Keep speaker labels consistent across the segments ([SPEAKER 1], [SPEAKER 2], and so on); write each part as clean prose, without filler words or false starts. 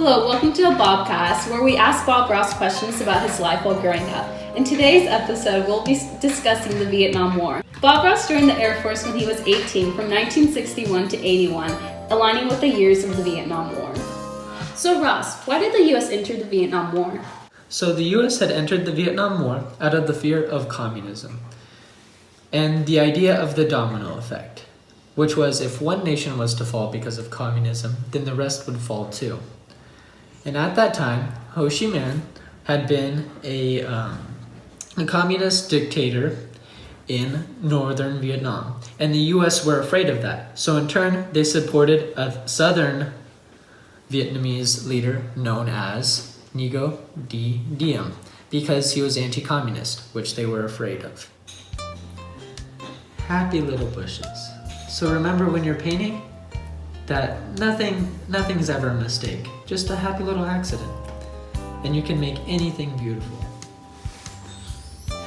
[SPEAKER 1] Hello, welcome to a Bobcast, where we ask Bob Ross questions about his life while growing up. In today's episode, we'll be discussing the Vietnam War. Bob Ross joined the Air Force when he was 18 from 1961 to 81, aligning with the years of the Vietnam War. So Ross, why did the U.S. enter the Vietnam War?
[SPEAKER 2] So the U.S. had entered the Vietnam War out of the fear of communism and the idea of the domino effect, which was if one nation was to fall because of communism, then the rest would fall too. And at that time, Ho Chi Minh had been a communist dictator in northern Vietnam, and the U.S. were afraid of that. So in turn, they supported a southern Vietnamese leader known as Ngo Diem because he was anti-communist, which they were afraid of. Happy little bushes. So remember when you're painting that nothing's ever a mistake, just a happy little accident. And you can make anything beautiful.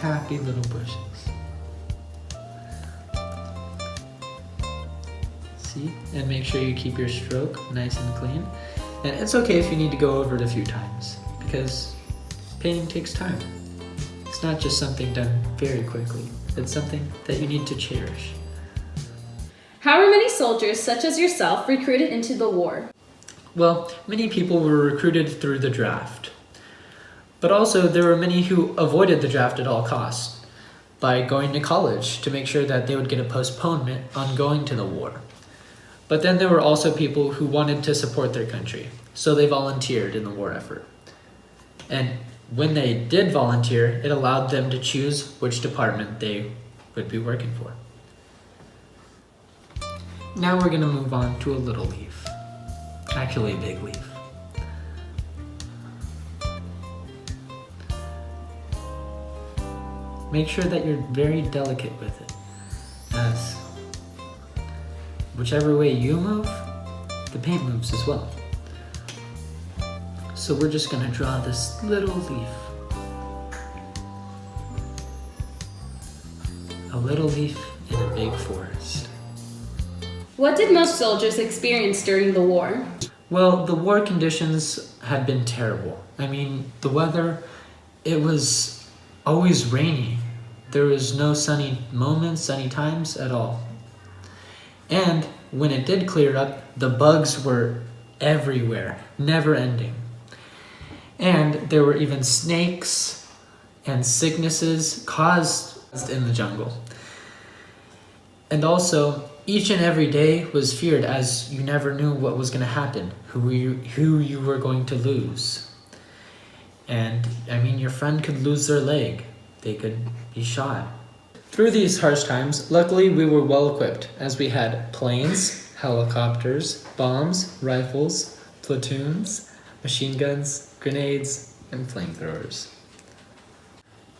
[SPEAKER 2] Happy little bushes. See? And make sure you keep your stroke nice and clean. And it's okay if you need to go over it a few times, because painting takes time. It's not just something done very quickly. It's something that you need to cherish.
[SPEAKER 1] How were many soldiers, such as yourself, recruited into the war?
[SPEAKER 2] Well, many people were recruited through the draft. But also, there were many who avoided the draft at all costs by going to college to make sure that they would get a postponement on going to the war. But then there were also people who wanted to support their country, so they volunteered in the war effort. And when they did volunteer, it allowed them to choose which department they would be working for. Now we're going to move on to a little leaf. Actually, a big leaf. Make sure that you're very delicate with it, as whichever way you move, the paint moves as well. So we're just going to draw this little leaf. A little leaf in a big forest.
[SPEAKER 1] What did most soldiers experience during the war?
[SPEAKER 2] Well, the war conditions had been terrible. I mean, the weather, it was always rainy. There was no sunny moments, sunny times at all. And when it did clear up, the bugs were everywhere, never ending. And there were even snakes and sicknesses caused in the jungle. And also, each and every day was feared, as you never knew what was going to happen, who you were going to lose. And, I mean, your friend could lose their leg. They could be shot. Through these harsh times, luckily we were well equipped, as we had planes, helicopters, bombs, rifles, platoons, machine guns, grenades, and flamethrowers.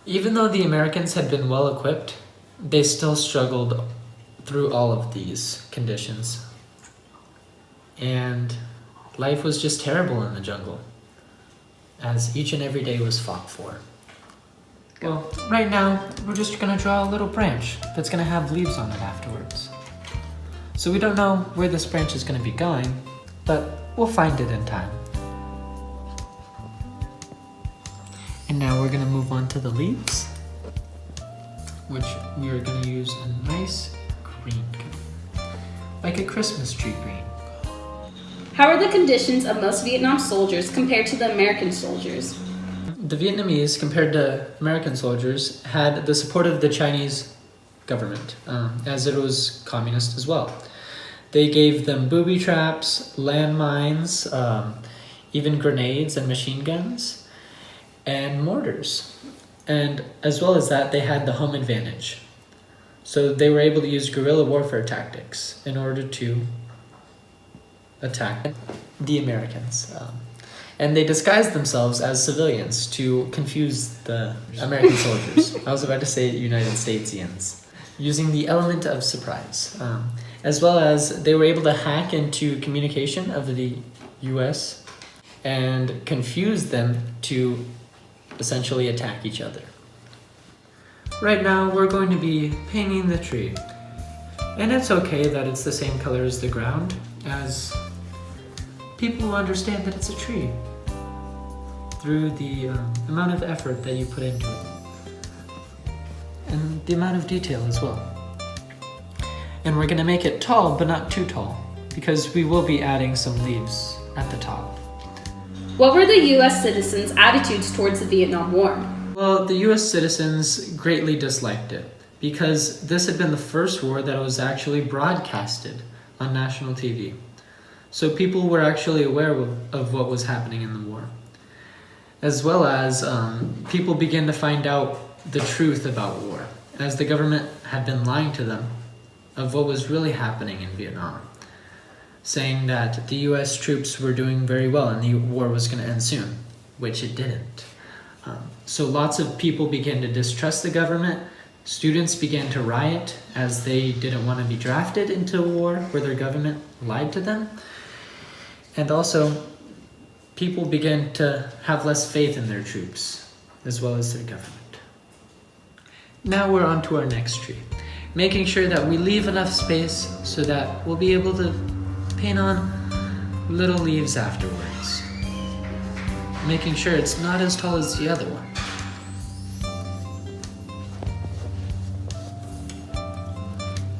[SPEAKER 2] Even though the Americans had been well equipped, they still struggled through all of these conditions. And life was just terrible in the jungle, as each and every day was fought for. Well, right now, we're just gonna draw a little branch that's gonna have leaves on it afterwards. So we don't know where this branch is gonna be going, but we'll find it in time. And now we're gonna move on to the leaves, which we are gonna use a nice green, like a Christmas tree green.
[SPEAKER 1] How are the conditions of most Vietnam soldiers compared to the American soldiers?
[SPEAKER 2] The Vietnamese, compared to American soldiers, had the support of the Chinese government, as it was communist as well. They gave them booby traps, landmines, even grenades and machine guns, and mortars. And as well as that, they had the home advantage. So they were able to use guerrilla warfare tactics in order to attack the Americans. And they disguised themselves as civilians to confuse the American soldiers. I was about to say United Statesians. Using the element of surprise. As well as they were able to hack into communication of the US and confuse them to essentially attack each other. Right now, we're going to be painting the tree. And it's okay that it's the same color as the ground, as people will understand that it's a tree through the amount of effort that you put into it. And the amount of detail as well. And we're gonna make it tall, but not too tall, because we will be adding some leaves at the top.
[SPEAKER 1] What were the U.S. citizens' attitudes towards the Vietnam War?
[SPEAKER 2] Well, the U.S. citizens greatly disliked it, because this had been the first war that was actually broadcasted on national TV. So people were actually aware of what was happening in the war. As well as people began to find out the truth about war, as the government had been lying to them of what was really happening in Vietnam, saying that the US troops were doing very well and the war was going to end soon, which it didn't. So lots of people began to distrust the government. Students began to riot as they didn't want to be drafted into a war where their government lied to them. And also, people began to have less faith in their troops, as well as their government. Now we're on to our next tree, making sure that we leave enough space so that we'll be able to paint on little leaves afterwards, making sure it's not as tall as the other one.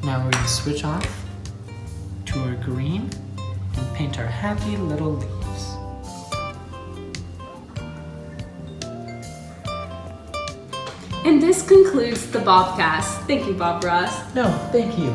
[SPEAKER 2] Now we're going to switch off to our green and paint our happy little leaves.
[SPEAKER 1] And this concludes the Bobcast. Thank you, Bob Ross.
[SPEAKER 2] No, thank you.